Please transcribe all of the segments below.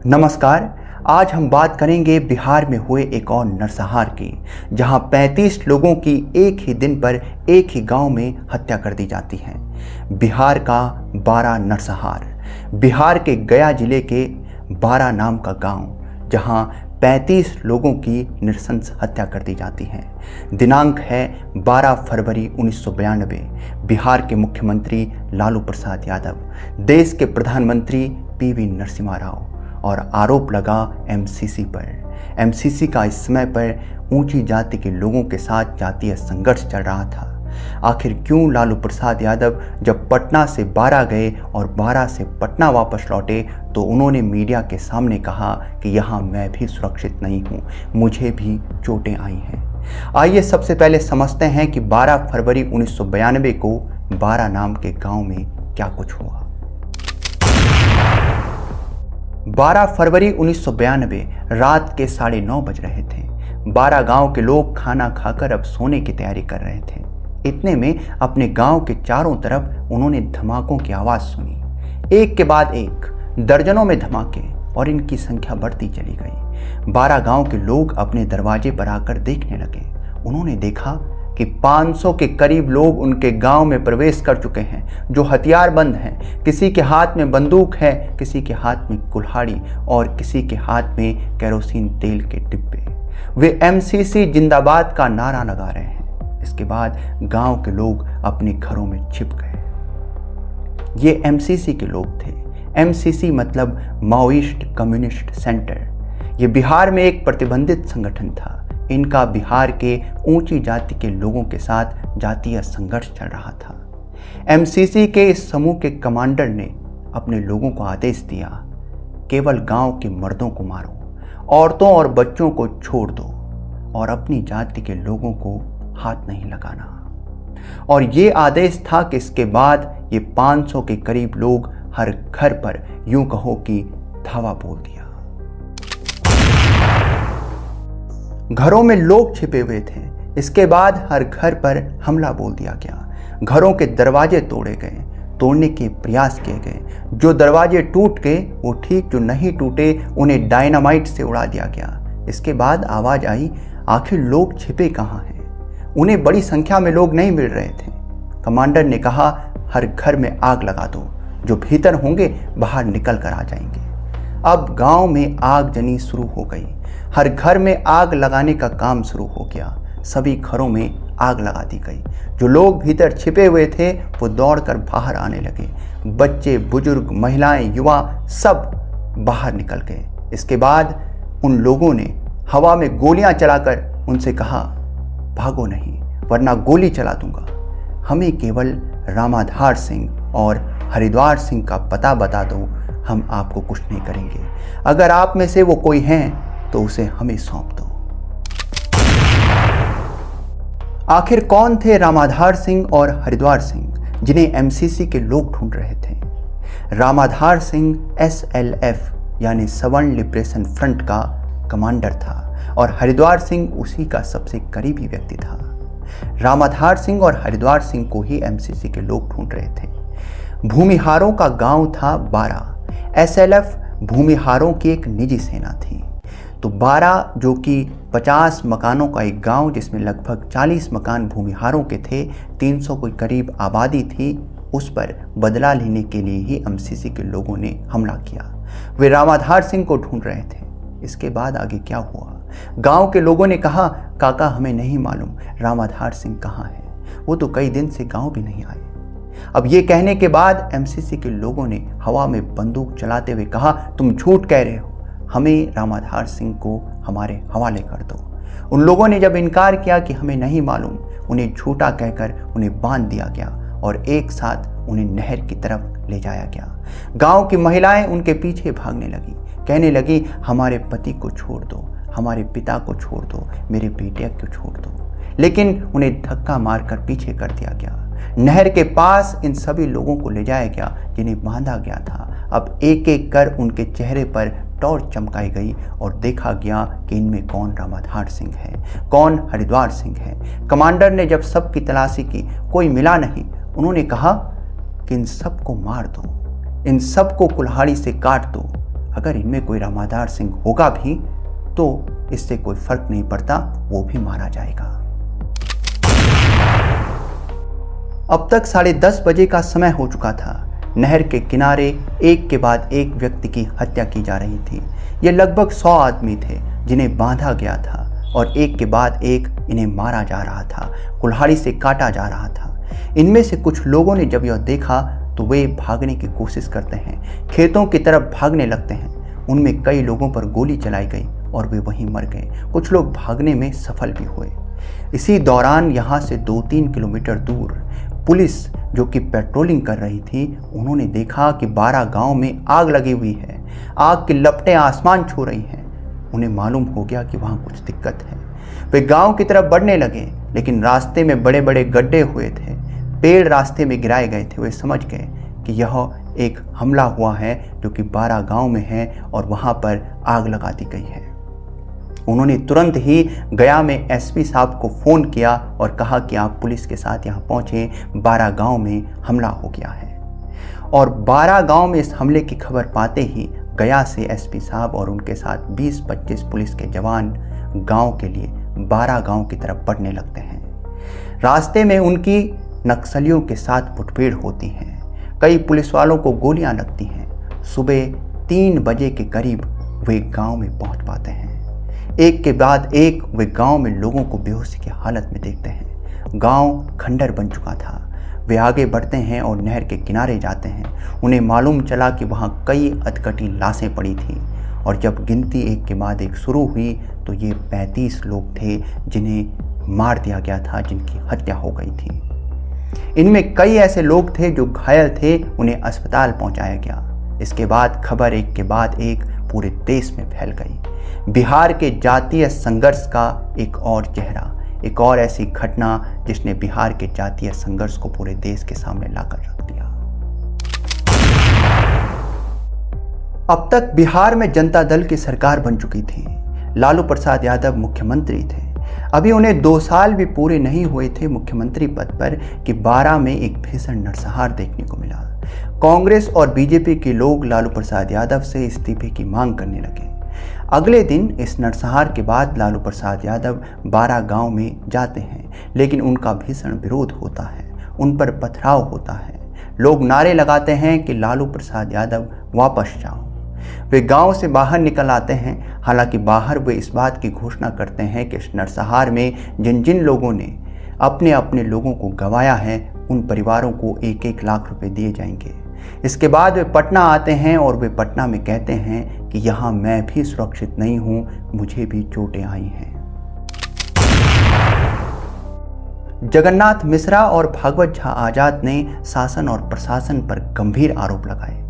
नमस्कार। आज हम बात करेंगे बिहार में हुए एक और नरसंहार की, जहां 35 लोगों की एक ही दिन पर एक ही गांव में हत्या कर दी जाती है। बिहार का बारा नरसंहार। बिहार के गया जिले के बारा नाम का गांव, जहां 35 लोगों की नृशंस हत्या कर दी जाती है। दिनांक है 12 फरवरी 1992। बिहार के मुख्यमंत्री लालू प्रसाद यादव, देश के प्रधानमंत्री पीवी नरसिम्हा राव, और आरोप लगा एमसीसी पर। एमसीसी का इस समय पर ऊंची जाति के लोगों के साथ जातीय संघर्ष चल रहा था। आखिर क्यों लालू प्रसाद यादव जब पटना से बारा गए और बारा से पटना वापस लौटे तो उन्होंने मीडिया के सामने कहा कि यहाँ मैं भी सुरक्षित नहीं हूँ, मुझे भी चोटें आई हैं। आइए सबसे पहले समझते हैं कि 12 फरवरी 1992 को बारा नाम के गांव में क्या कुछ हुआ। 12 फरवरी 1992 रात के 9:30 बज रहे थे। बारा गांव के लोग खाना खाकर अब सोने की तैयारी कर रहे थे। इतने में अपने गांव के चारों तरफ उन्होंने धमाकों की आवाज़ सुनी। एक के बाद एक दर्जनों में धमाके, और इनकी संख्या बढ़ती चली गई। बारा गांव के लोग अपने दरवाजे पर आकर देखने लगे। उन्होंने देखा कि 500 के करीब लोग उनके गांव में प्रवेश कर चुके हैं, जो हथियारबंद हैं। किसी के हाथ में बंदूक है, किसी के हाथ में कुल्हाड़ी, और किसी के हाथ में केरोसिन तेल के डिब्बे। वे एमसीसी जिंदाबाद का नारा लगा रहे हैं। इसके बाद गांव के लोग अपने घरों में छिप गए। ये एमसीसी के लोग थे। एमसीसी मतलब माओइस्ट कम्युनिस्ट सेंटर। ये बिहार में एक प्रतिबंधित संगठन था। इनका बिहार के ऊंची जाति के लोगों के साथ जातीय संघर्ष चल रहा था। एमसीसी के इस समूह के कमांडर ने अपने लोगों को आदेश दिया, केवल गांव के मर्दों को मारो, औरतों और बच्चों को छोड़ दो, और अपनी जाति के लोगों को हाथ नहीं लगाना। और ये आदेश था कि इसके बाद ये 500 के करीब लोग हर घर पर यूं कहो कि धावा बोल दिया। घरों में लोग छिपे हुए थे। इसके बाद हर घर पर हमला बोल दिया गया। घरों के दरवाजे तोड़े गए, तोड़ने के प्रयास किए गए। जो दरवाजे टूट गए वो ठीक, जो नहीं टूटे उन्हें डायनामाइट से उड़ा दिया गया। इसके बाद आवाज आई, आखिर लोग छिपे कहाँ हैं? उन्हें बड़ी संख्या में लोग नहीं मिल रहे थे। कमांडर ने कहा, हर घर में आग लगा दो, जो भीतर होंगे बाहर निकल कर आ जाएंगे। अब गांव में आगजनी शुरू हो गई। हर घर में आग लगाने का काम शुरू हो गया। सभी घरों में आग लगा दी गई। जो लोग भीतर छिपे हुए थे वो दौड़कर बाहर आने लगे। बच्चे, बुजुर्ग, महिलाएं, युवा सब बाहर निकल गए। इसके बाद उन लोगों ने हवा में गोलियां चलाकर उनसे कहा, भागो नहीं वरना गोली चला दूंगा। हमें केवल रामाधार सिंह और हरिद्वार सिंह का पता बता दो, हम आपको कुछ नहीं करेंगे। अगर आप में से वो कोई हैं तो उसे हमें सौंप दो। आखिर कौन थे रामाधार सिंह और हरिद्वार सिंह, जिन्हें एमसीसी के लोग ढूंढ रहे थे? रामाधार सिंह एसएलएफ यानी सवर्ण लिबरेशन फ्रंट का कमांडर था, और हरिद्वार सिंह उसी का सबसे करीबी व्यक्ति था। रामाधार सिंह और हरिद्वार सिंह को ही एमसीसी के लोग ढूंढ रहे थे। भूमिहारों का गांव था बारा। एसएलएफ भूमिहारों की एक निजी सेना थी। तो बारा, जो कि 50 मकानों का एक गांव, जिसमें लगभग 40 मकान भूमिहारों के थे, 300 के करीब आबादी थी, उस पर बदला लेने के लिए ही एमसीसी के लोगों ने हमला किया। वे रामाधार सिंह को ढूंढ रहे थे। इसके बाद आगे क्या हुआ? गांव के लोगों ने कहा, काका हमें नहीं मालूम रामाधार सिंह कहाँ है, वो तो कई दिन से गांव भी नहीं आए। अब ये कहने के बाद एमसीसी के लोगों ने हवा में बंदूक चलाते हुए कहा, तुम झूठ कह रहे हो, हमें रामाधार सिंह को हमारे हवाले कर दो। उन लोगों ने जब इनकार किया कि हमें नहीं मालूम, उन्हें झूठा कहकर उन्हें बांध दिया गया और एक साथ उन्हें नहर की तरफ ले जाया गया। गांव की महिलाएं उनके पीछे भागने लगी, कहने लगी, हमारे पति को छोड़ दो, हमारे पिता को छोड़ दो, मेरे बेटे को छोड़ दो। लेकिन उन्हें धक्का मारकर पीछे कर दिया गया। नहर के पास इन सभी लोगों को ले जाया गया जिन्हें बांधा गया था। अब एक एक कर उनके चेहरे पर टॉर्च चमकाई गई और देखा गया कि इनमें कौन रामाधार सिंह है, कौन हरिद्वार सिंह है। कमांडर ने जब सबकी तलाशी की, कोई मिला नहीं। उन्होंने कहा कि इन सबको मार दो, इन सबको कुल्हाड़ी से काट दो। अगर इनमें कोई रामाधार सिंह होगा भी तो इससे कोई फर्क नहीं पड़ता, वो भी मारा जाएगा। अब तक 10:30 बजे का समय हो चुका था। नहर के किनारे एक के बाद एक व्यक्ति की हत्या की जा रही थी। ये लगभग 100 आदमी थे जिन्हें बांधा गया था और एक के बाद एक इन्हें मारा जा रहा था, कुल्हाड़ी से काटा जा रहा था। इनमें से कुछ लोगों ने जब यह देखा तो वे भागने की कोशिश करते हैं, खेतों की तरफ भागने लगते हैं। उनमें कई लोगों पर गोली चलाई गई और वे वहीं मर गए। कुछ लोग भागने में सफल भी हुए। इसी दौरान यहाँ से 2-3 किलोमीटर दूर पुलिस जो कि पेट्रोलिंग कर रही थी, उन्होंने देखा कि 12 गांव में आग लगी हुई है। आग की लपटें आसमान छू रही हैं। उन्हें मालूम हो गया कि वहाँ कुछ दिक्कत है। वे गांव की तरफ बढ़ने लगे, लेकिन रास्ते में बड़े बड़े गड्ढे हुए थे, पेड़ रास्ते में गिराए गए थे। वे समझ गए कि यह एक हमला हुआ है जो कि 12 गांव में है और वहाँ पर आग लगा दी गई है। उन्होंने तुरंत ही गया में एसपी साहब को फ़ोन किया और कहा कि आप पुलिस के साथ यहाँ पहुँचे, 12 गांव में हमला हो गया है। और 12 गांव में इस हमले की खबर पाते ही गया से एसपी साहब और उनके साथ 20-25 पुलिस के जवान गांव के लिए 12 गांव की तरफ बढ़ने लगते हैं। रास्ते में उनकी नक्सलियों के साथ मुठभेड़ होती है। कई पुलिस वालों को गोलियां लगती हैं। सुबह 3 बजे के करीब वे गांव में पहुंच पाते हैं। एक के बाद एक वे गांव में लोगों को बेहोशी की हालत में देखते हैं। गांव खंडर बन चुका था। वे आगे बढ़ते हैं और नहर के किनारे जाते हैं। उन्हें मालूम चला कि वहां कई अधकटी लाशें पड़ी थीं और जब गिनती एक के बाद एक शुरू हुई तो ये 35 लोग थे जिन्हें मार दिया गया था, जिनकी हत्या हो गई थी। इनमें कई ऐसे लोग थे जो घायल थे, उन्हें अस्पताल पहुंचाया गया। इसके बाद खबर एक के बाद एक पूरे देश में फैल गई। बिहार के जातीय संघर्ष का एक और चेहरा, एक और ऐसी घटना जिसने बिहार के जातीय संघर्ष को पूरे देश के सामने लाकर रख दिया। अब तक बिहार में जनता दल की सरकार बन चुकी थी। लालू प्रसाद यादव मुख्यमंत्री थे। अभी उन्हें 2 साल भी पूरे नहीं हुए थे मुख्यमंत्री पद पर कि 12 में एक भीषण नरसंहार देखने को मिला। कांग्रेस और बीजेपी के लोग लालू प्रसाद यादव से इस्तीफे की मांग करने लगे। अगले दिन इस नरसंहार के बाद लालू प्रसाद यादव 12 गांव में जाते हैं, लेकिन उनका भीषण विरोध होता है, उन पर पथराव होता है। लोग नारे लगाते हैं कि लालू प्रसाद यादव वापस जाओ। वे गांव से बाहर निकल आते हैं। हालांकि बाहर वे इस बात की घोषणा करते हैं कि इस नरसंहार में जिन जिन लोगों ने अपने अपने लोगों को गंवाया है, उन परिवारों को 1-1 लाख रुपए दिए जाएंगे। इसके बाद वे पटना आते हैं और वे पटना में कहते हैं कि यहाँ मैं भी सुरक्षित नहीं हूँ, मुझे भी चोटें आई हैं। जगन्नाथ मिश्रा और भागवत झा आजाद ने शासन और प्रशासन पर गंभीर आरोप लगाए।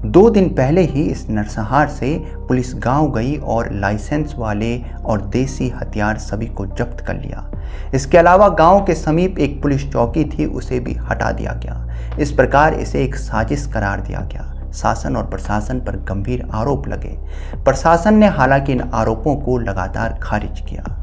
2 दिन पहले ही इस नरसंहार से पुलिस गांव गई और लाइसेंस वाले और देसी हथियार सभी को जब्त कर लिया। इसके अलावा गांव के समीप एक पुलिस चौकी थी, उसे भी हटा दिया गया। इस प्रकार इसे एक साजिश करार दिया गया। शासन और प्रशासन पर गंभीर आरोप लगे। प्रशासन ने हालांकि इन आरोपों को लगातार खारिज किया।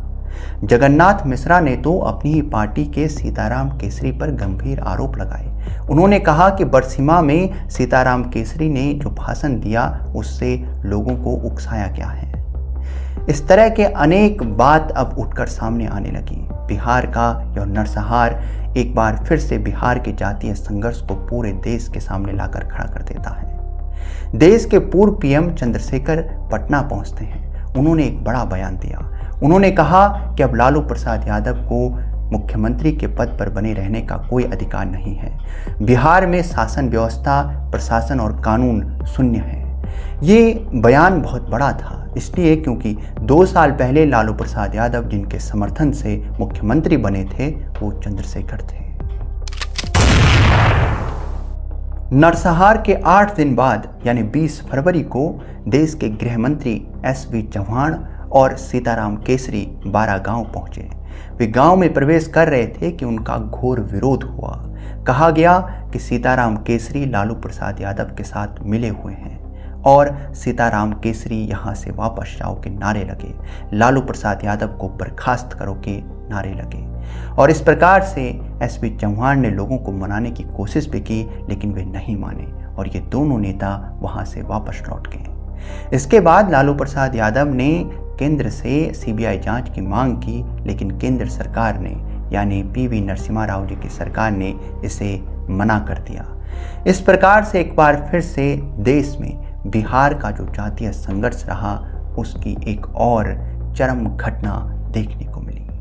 जगन्नाथ मिश्रा ने तो अपनी ही पार्टी के सीताराम केसरी पर गंभीर आरोप लगाए। उन्होंने कहा कि बरसीमा में सीताराम केसरी ने जो भाषण दिया उससे लोगों को उकसाया गया है। इस तरह के अनेक बात अब उठकर सामने आने लगी। बिहार का यह नरसंहार एक बार फिर से बिहार के जातीय संघर्ष को पूरे देश के सामने लाकर खड़ा कर देता है। देश के पूर्व पीएम चंद्रशेखर पटना पहुंचते हैं। उन्होंने एक बड़ा बयान दिया। उन्होंने कहा कि अब लालू प्रसाद यादव को मुख्यमंत्री के पद पर बने रहने का कोई अधिकार नहीं है। बिहार में शासन व्यवस्था, प्रशासन और कानून शून्य है। ये बयान बहुत बड़ा था, इसलिए क्योंकि 2 साल पहले लालू प्रसाद यादव जिनके समर्थन से मुख्यमंत्री बने थे वो चंद्रशेखर थे। नरसंहार के 8 दिन बाद यानी 20 फरवरी को देश के गृह मंत्री एसवी चौहान और सीताराम केसरी 12 गांव पहुंचे। वे गांव में प्रवेश कर रहे थे कि उनका घोर विरोध हुआ। कहा गया कि सीताराम केसरी लालू प्रसाद यादव के साथ मिले हुए हैं और सीताराम केसरी यहाँ से वापस जाओ के नारे लगे। लालू प्रसाद यादव को बर्खास्त करो के नारे लगे। और इस प्रकार से एसपी चौहान ने लोगों को मनाने की कोशिश भी की, लेकिन वे नहीं माने और ये दोनों नेता वहाँ से वापस लौट गए। इसके बाद लालू प्रसाद यादव ने केंद्र से सीबीआई जांच की मांग की, लेकिन केंद्र सरकार ने यानी पीवी नरसिम्हा राव जी की सरकार ने इसे मना कर दिया। इस प्रकार से एक बार फिर से देश में बिहार का जो जातीय संघर्ष रहा, उसकी एक और चरम घटना देखने को मिली।